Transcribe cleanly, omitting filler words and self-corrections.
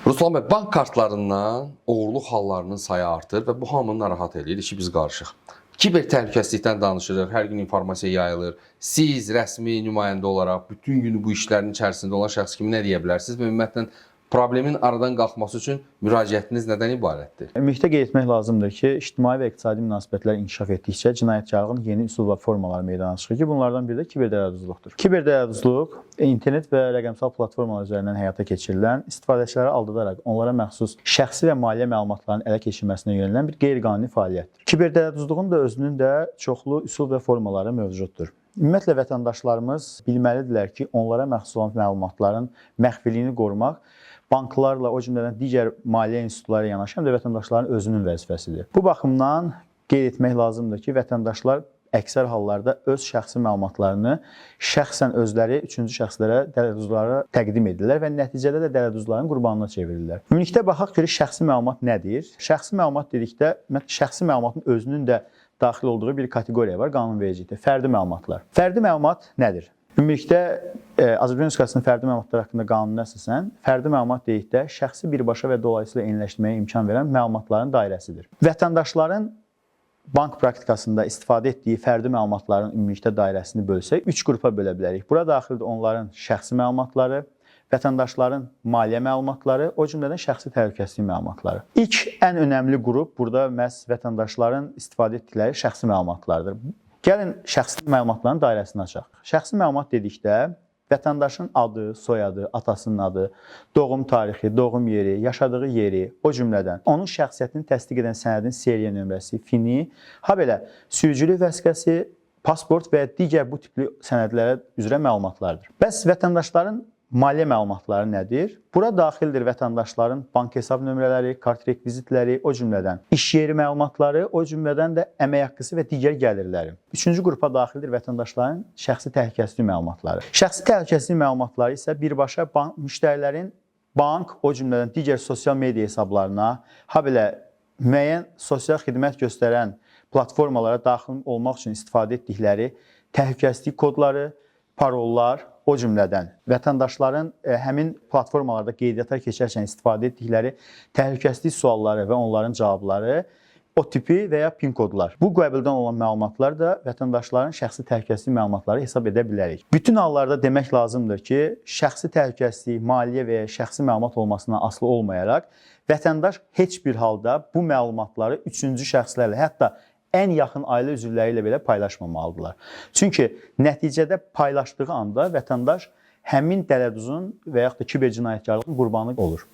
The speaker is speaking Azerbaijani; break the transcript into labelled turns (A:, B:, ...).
A: Ruslan bəy, bank kartlarından oğurluq hallarının sayı artır və bu hamını narahat edir ki, biz qarışıq. Kiber təhlükəsizlikdən danışırıq, hər gün informasiya yayılır. Siz rəsmi nümayəndə olaraq bütün günü bu işlərin içərisində olan şəxs kimi nə deyə bilərsiniz və ümumiyyətlə problemin aradan qalxması üçün müraciətiniz nədən ibarətdir?
B: Ümumilikdə qeyd etmək lazımdır ki, ictimai və iqtisadi münasibətlər inkişaf etdikcə cinayətkarlığın yeni üsul və formaları meydana çıxır ki, bunlardan biri də kiberdələduzluqdur. Kiberdələduzluq internet və rəqəmsal platformalar üzərindən həyata keçirilən, istifadəçiləri aldadaraq onlara məxsus şəxsi və maliyyə məlumatlarının ələ keçirilməsinə yönələn bir qeyri-qanuni fəaliyyətdir. Kiberdələduzluğun da özünün də çoxlu üsul və formaları mövcuddur. Ümumiyyətlə vətəndaşlarımız bilməlidirlər ki, onlara məxsus olan məlumatların məxfiliyini qorumaq banklarla, o cümlədən digər maliyyə institutları yanaşı həm də vətəndaşların özünün vəzifəsidir. Bu baxımdan qeyd etmək lazımdır ki, vətəndaşlar əksər hallarda öz şəxsi məlumatlarını şəxsən özləri üçüncü şəxslərə, dələduzlara təqdim edirlər və nəticədə də dələduzların qurbanına çevrilirlər. Ümumilikdə baxaq ki, şəxsi məlumat nədir? Şəxsi məlumat dedikdə, şəxsi məlumatın özünün də daxil olduğu bir kateqoriya var qanunvericilikdə. Fərdi məlumatlar. Fərdi məlumat nədir? Ümumilikdə Azərbaycan Respublikasının fərdi məlumatlar haqqında qanununa əsasən fərdi məlumat dedikdə şəxsi birbaşa və dolayısıyla eyniləşdirməyə imkan verən məlumatların dairəsidir. Vətəndaşların bank praktikasında istifadə etdiyi fərdi məlumatların ümumilikdə dairəsini bölsək 3 qrupa bölə bilərik. Bura daxildir onların şəxsi məlumatları, vətəndaşların maliyyə məlumatları, o cümlədən şəxsi təhlükəsizlik məlumatları. İlk ən önəmli qrup burada məhz vətəndaşların istifadə etdikləri şəxsi məlumatlardır. Gəlin şəxsi məlumatların dairəsini açaq. Şəxsi məlumat dedikdə vətəndaşın adı, soyadı, atasının adı, doğum tarixi, doğum yeri, yaşadığı yeri, o cümlədən onun şəxsiyyətini təsdiq edən sənədin seriya nömrəsi, fini, habelə sürücülük vəsiqəsi, pasport və digər bu tipli sənədlərə üzrə məlumatlardır. Bəs vətəndaşların maliyyə məlumatları nədir? Bura daxildir vətəndaşların bank hesab nömrələri, kart rekvizitləri, o cümlədən iş yeri məlumatları, o cümlədən də əmək haqqısı və digər gəlirləri. Üçüncü qrupa daxildir vətəndaşların şəxsi təhlükəsizlik məlumatları. Şəxsi təhlükəsizlik məlumatları isə birbaşa müştərilərin bank, o cümlədən digər sosial media hesablarına, habelə müəyyən sosial xidmət göstərən platformalara daxil olmaq üçün istifadə etdikləri təhlükəsizlik kodları, parollar, o cümlədən vətəndaşların həmin platformalarda qeydiyyata keçərkən istifadə etdikləri təhlükəsizlik sualları və onların cavabları, o tipi və ya PIN kodlar. Bu qəbuldan olan məlumatlar da vətəndaşların şəxsi təhlükəsizlik məlumatları hesab edə bilərik. Bütün hallarda demək lazımdır ki, şəxsi təhlükəsizlik, maliyyə və ya şəxsi məlumat olmasına asılı olmayaraq, vətəndaş heç bir halda bu məlumatları üçüncü şəxslərlə, hətta ən yaxın ailə üzvləri ilə belə paylaşmamalıdırlar. Çünki nəticədə paylaşdığı anda vətəndaş həmin dələduzun və yaxud da kiber cinayətkarlığın qurbanı olur.